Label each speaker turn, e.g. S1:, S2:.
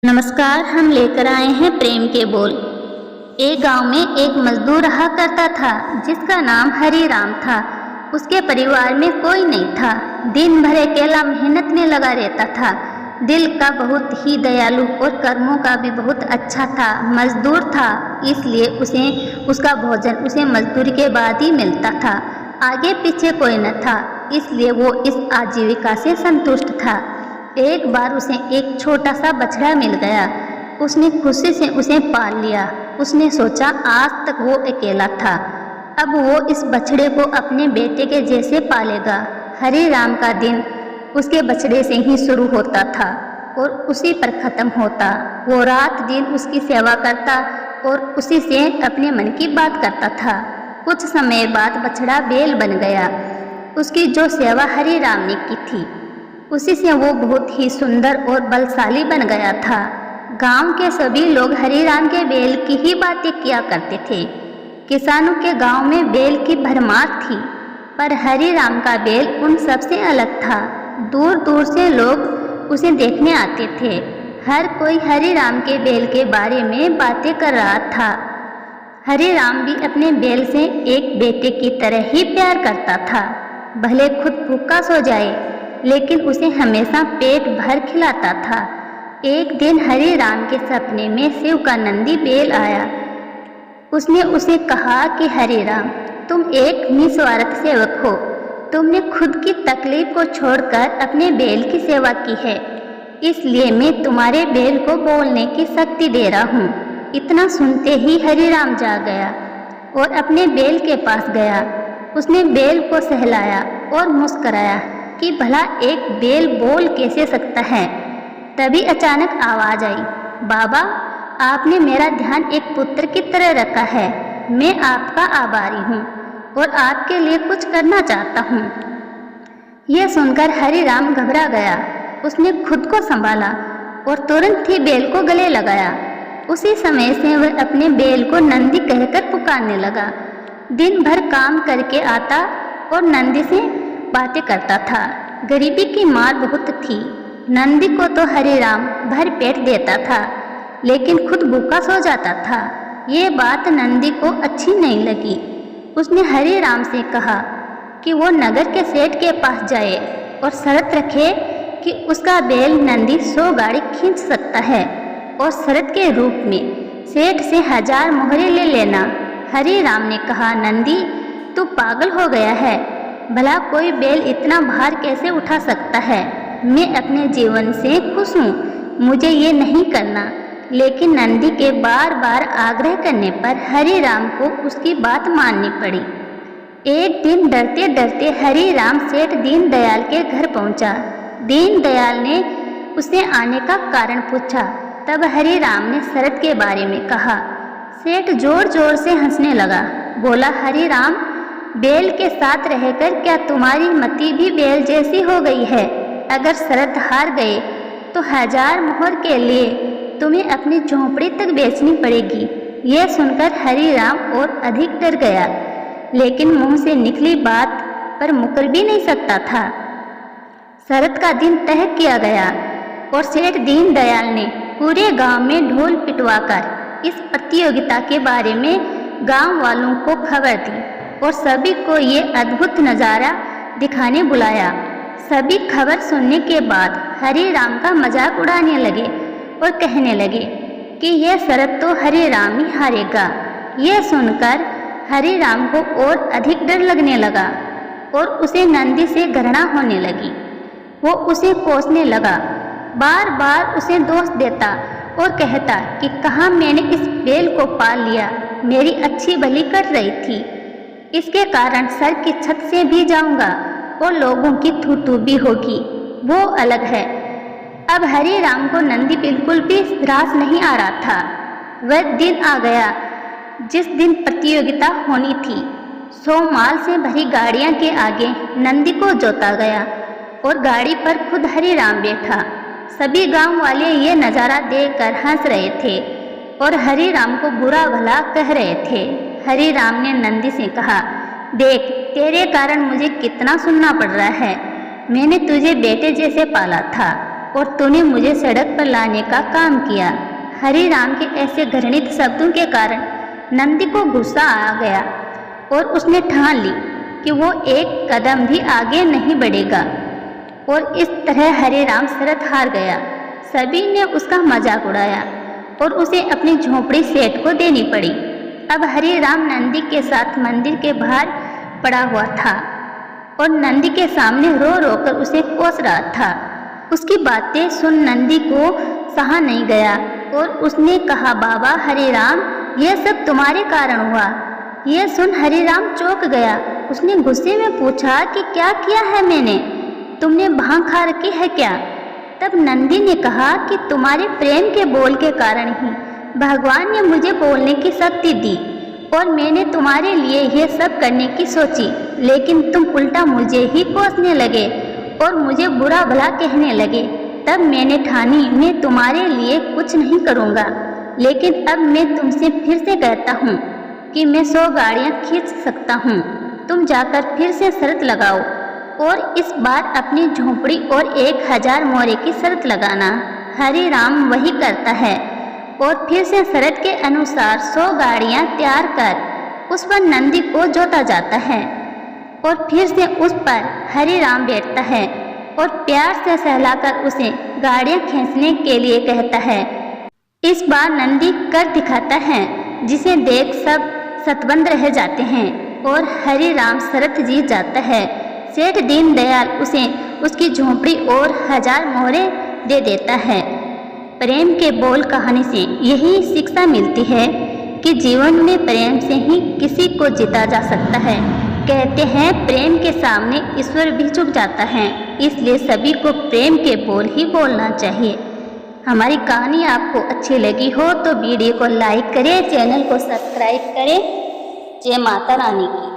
S1: नमस्कार। हम लेकर आए हैं प्रेम के बोल। एक गांव में एक मजदूर रहा करता था जिसका नाम हरी राम था। उसके परिवार में कोई नहीं था। दिन भर अकेला मेहनत में लगा रहता था। दिल का बहुत ही दयालु और कर्मों का भी बहुत अच्छा था। मजदूर था, इसलिए उसका भोजन उसे मजदूरी के बाद ही मिलता था। आगे पीछे कोई न था, इसलिए वो इस आजीविका से संतुष्ट था। एक बार उसे एक छोटा सा बछड़ा मिल गया। उसने खुशी से उसे पाल लिया। उसने सोचा आज तक वो अकेला था, अब वो इस बछड़े को अपने बेटे के जैसे पालेगा। हरी राम का दिन उसके बछड़े से ही शुरू होता था और उसी पर खत्म होता। वो रात दिन उसकी सेवा करता और उसी से अपने मन की बात करता था। कुछ समय बाद बछड़ा बैल बन गया। उसकी जो सेवा हरी राम ने की थी, उसी से वो बहुत ही सुंदर और बलशाली बन गया था। गांव के सभी लोग हरी राम के बैल की ही बातें किया करते थे। किसानों के गांव में बैल की भरमार थी, पर हरी राम का बैल उन सबसे अलग था। दूर दूर से लोग उसे देखने आते थे। हर कोई हरी राम के बैल के बारे में बातें कर रहा था। हरी राम भी अपने बैल से एक बेटे की तरह ही प्यार करता था। भले खुद भूखा सो जाए, लेकिन उसे हमेशा पेट भर खिलाता था। एक दिन हरी राम के सपने में शिव का नंदी बैल आया। उसने उसे कहा कि हरी राम, तुम एक निस्वार्थ सेवक हो। तुमने खुद की तकलीफ को छोड़कर अपने बैल की सेवा की है, इसलिए मैं तुम्हारे बैल को बोलने की शक्ति दे रहा हूँ। इतना सुनते ही हरी राम जाग गया और अपने बैल के पास गया। उसने बैल को सहलाया और मुस्कराया कि भला एक बैल बोल कैसे सकता है। तभी अचानक आवाज आई, बाबा, आपने मेरा ध्यान एक पुत्र की तरह रखा है। मैं आपका आभारी हूँ और आपके लिए कुछ करना चाहता हूँ। यह सुनकर हरी राम घबरा गया। उसने खुद को संभाला और तुरंत ही बैल को गले लगाया। उसी समय से वह अपने बैल को नंदी कहकर पुकारने लगा। दिन भर काम करके आता और नंदी से बातें करता था। गरीबी की मार बहुत थी। नंदी को तो हरी राम भर पेट देता था, लेकिन खुद भूखा सो जाता था। ये बात नंदी को अच्छी नहीं लगी। उसने हरी राम से कहा कि वो नगर के सेठ के पास जाए और शर्त रखे कि उसका बैल नंदी 100 गाड़ी खींच सकता है और शर्त के रूप में सेठ से 1000 मोहरे ले लेना। हरी राम ने कहा, नंदी, तू पागल हो गया है। भला कोई बैल इतना भार कैसे उठा सकता है। मैं अपने जीवन से खुश हूँ, मुझे ये नहीं करना। लेकिन नंदी के बार बार आग्रह करने पर हरी राम को उसकी बात माननी पड़ी। एक दिन डरते डरते हरी राम सेठ दीनदयाल के घर पहुंचा। दीनदयाल ने उसे आने का कारण पूछा। तब हरी राम ने शर्त के बारे में कहा। सेठ जोर जोर से हंसने लगा। बोला, हरी राम, बैल के साथ रहकर क्या तुम्हारी मति भी बैल जैसी हो गई है। अगर शर्त हार गए तो 1000 मोहर के लिए तुम्हें अपनी झोंपड़ी तक बेचनी पड़ेगी। यह सुनकर हरी राम और अधिक डर गया, लेकिन मुंह से निकली बात पर मुकर भी नहीं सकता था। शर्त का दिन तय किया गया और सेठ दीनदयाल ने पूरे गांव में ढोल पिटवाकर इस प्रतियोगिता के बारे में गांव वालों को खबर दी और सभी को ये अद्भुत नज़ारा दिखाने बुलाया। सभी खबर सुनने के बाद हरी राम का मजाक उड़ाने लगे और कहने लगे कि यह शर्त तो हरी राम ही हारेगा। यह सुनकर हरी राम को और अधिक डर लगने लगा और उसे नंदी से घृणा होने लगी। वो उसे कोसने लगा, बार बार उसे दोष देता और कहता कि कहाँ मैंने इस बैल को पाल लिया, मेरी अच्छी भली कर रही थी। इसके कारण सर की छत से भी जाऊंगा और लोगों की थू भी होगी, वो अलग है। अब हरी राम को नंदी बिल्कुल भी रास नहीं आ रहा था। वह दिन आ गया जिस दिन प्रतियोगिता होनी थी। 100 माल से भरी गाड़ियां के आगे नंदी को जोता गया और गाड़ी पर खुद हरी राम बैठा। सभी गांव वाले ये नज़ारा देखकर हंस रहे थे और हरी राम को बुरा भला कह रहे थे। हरी राम ने नंदी से कहा, देख, तेरे कारण मुझे कितना सुनना पड़ रहा है। मैंने तुझे बेटे जैसे पाला था, और तूने मुझे सड़क पर लाने का काम किया। हरि राम के ऐसे घृणित शब्दों के कारण नंदी को गुस्सा आ गया और उसने ठान ली कि वो एक कदम भी आगे नहीं बढ़ेगा और इस तरह हरि राम शरत हार गया। सभी ने उसका मजाक उड़ाया और उसे अपनी झोपड़ी सेठ को देनी पड़ी। अब हरि राम नंदी के साथ मंदिर के बाहर पड़ा हुआ था और नंदी के सामने रो रो कर उसे कोस रहा था। उसकी बातें सुन नंदी को सहा नहीं गया और उसने कहा, बाबा हरि राम, यह सब तुम्हारे कारण हुआ। यह सुन हरि राम चौंक गया। उसने गुस्से में पूछा कि क्या किया है मैंने? तुमने भांग खा रखी है क्या? तब नंदी ने कहा कि तुम्हारे प्रेम के बोल के कारण ही भगवान ने मुझे बोलने की शक्ति दी और मैंने तुम्हारे लिए यह सब करने की सोची, लेकिन तुम उल्टा मुझे ही कोसने लगे और मुझे बुरा भला कहने लगे। तब मैंने ठानी मैं तुम्हारे लिए कुछ नहीं करूँगा, लेकिन अब मैं तुमसे फिर से कहता हूँ कि मैं 100 गाड़ियाँ खींच सकता हूँ। तुम जाकर फिर से शर्त लगाओ और इस बार अपनी झोंपड़ी और 1000 मोहरे की शर्त लगाना। हरि राम वही करता है और फिर से शर्त के अनुसार 100 गाड़ियाँ तैयार कर उस पर नंदी को जोता जाता है और फिर से उस पर हरि राम बैठता है और प्यार से सहलाकर उसे गाड़ियाँ खींचने के लिए कहता है। इस बार नंदी कर दिखाता है, जिसे देख सब सतबंद रह जाते हैं और हरि राम शर्त जीत जाता है। सेठ दीनदयाल उसे उसकी झोंपड़ी और 1000 मोहरे दे देता है। प्रेम के बोल कहानी से यही शिक्षा मिलती है कि जीवन में प्रेम से ही किसी को जीता जा सकता है। कहते हैं प्रेम के सामने ईश्वर भी झुक जाता है, इसलिए सभी को प्रेम के बोल ही बोलना चाहिए। हमारी कहानी आपको अच्छी लगी हो तो वीडियो को लाइक करें, चैनल को सब्सक्राइब करें। जय माता रानी की।